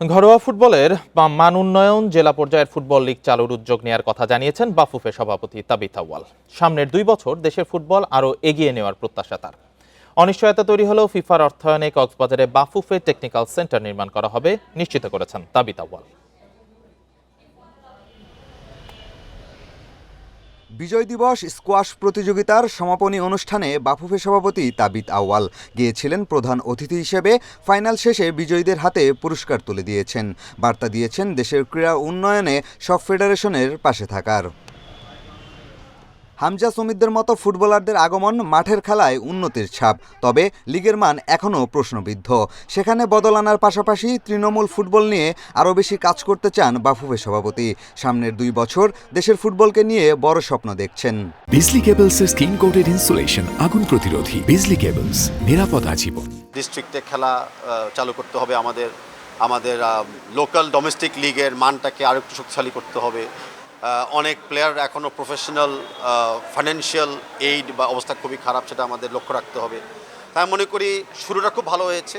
ঘরোয়া ফুটবলের মান উন্নয়ন, জেলা পর্যায়ের ফুটবল লীগ চালুর উদ্যোগ নেওয়ার কথা জানিয়েছেন বাফুফে সভাপতি তাবিথ আউয়াল। সামনের 2 বছর দেশের ফুটবল আরও এগিয়ে নেওয়ার প্রত্যাশা তার। অনিশ্চয়তা তৈরি হলেও ফিফার অর্থায়নে কক্সবাজারে বাফুফে টেকনিক্যাল সেন্টার নির্মাণ করা হবে নিশ্চিত করেছেন তাবিথ আউয়াল। বিজয় দিবস স্কোয়াশ প্রতিযোগিতার সমাপনী অনুষ্ঠানে বাফুফে সভাপতি তাবিথ আউয়াল গিয়েছিলেন প্রধান অতিথি হিসেবে। ফাইনাল শেষে বিজয়ীদের হাতে পুরস্কার তুলে দিয়েছেন। বার্তা দিয়েছেন দেশের ক্রীড়া উন্নয়নে সব ফেডারেশনের পাশে থাকার। হামজা সমিতদের মতো ফুটবলারদের আগমন মাঠের খেলায় উন্নতির ছাপ, তবে লিগের মান এখনও প্রশ্নবিদ্ধ। সেখানে বদল আনার পাশাপাশি তৃণমূল ফুটবল নিয়ে আরও বেশি কাজ করতে চান বাফুফে সভাপতি। সামনের 2 বছর দেশের ফুটবলকে নিয়ে বড় স্বপ্ন দেখছেন। বিজলি কেবলসের স্কিন কোটেড ইনসুলেশন আগুন প্রতিরোধী। বিজলি কেবলস, নিরাপদ আজীবন। ডিস্ট্রিক্টে খেলা চালু করতে হবে, আমাদের লোকাল ডোমেস্টিক লিগের মানটাকে আরও একটু শক্তিশালী করতে হবে। অনেক প্লেয়ার এখনও প্রফেশনাল ফাইন্যান্সিয়াল এইড বা অবস্থা খুবই খারাপ, সেটা আমাদের লক্ষ্য রাখতে হবে। তাই মনে করি শুরুটা খুব ভালো হয়েছে,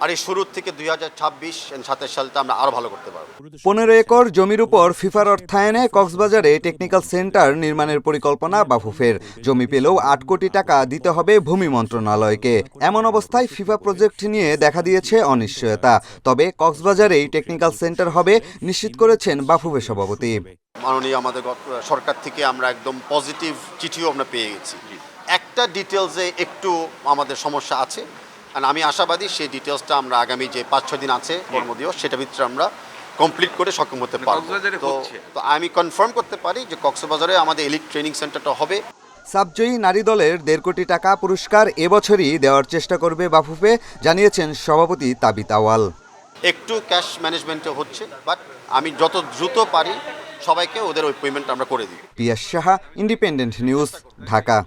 আর এই শুরুর থেকে 2026-27 সালটা আমরা আরও ভালো করতে পারবো। 15 একর জমির উপর ফিফার অর্থায়নে কক্সবাজারে টেকনিক্যাল সেন্টার নির্মাণের পরিকল্পনা বাফুফের। জমি পেলেও 8 কোটি টাকা দিতে হবে ভূমি মন্ত্রণালয়কে। এমন অবস্থায় ফিফা প্রজেক্ট নিয়ে দেখা দিয়েছে অনিশ্চয়তা। তবে কক্সবাজারেই টেকনিক্যাল সেন্টার হবে নিশ্চিত করেছেন বাফুফে সভাপতি। মাননীয় আমাদের সরকার থেকে আমরা একদম পজিটিভ চিঠিও আমরা পেয়ে গেছি। একটা ডিটেলসে একটু আমাদের সমস্যা আছে, আর আমি আশাবাদী সেই ডিটেলসটা আমরা আগামী যে 5-6 দিন আছে কর্মদিবস, সেটার ভিতরে আমরা কমপ্লিট করে সক্ষম হতে পারবো। তো আমি কনফার্ম করতে পারি যে কক্সবাজারে আমাদের এলিট ট্রেনিং সেন্টারটা হবে। সাবজয়ী নারী দলের 1.5 কোটি টাকা পুরস্কার এবছরই দেওয়ার চেষ্টা করবে বাফুফে, জানিয়েছেন সভাপতি তাবিথ আউয়াল। একটু ক্যাশ ম্যানেজমেন্টে হচ্ছে, বাট আমি যত দ্রুত পারি সবাইকে ওদের ওই পেমেন্ট আমরা করে দিই। পিয়াস সাহা, ইন্ডিপেন্ডেন্ট নিউজ, ঢাকা।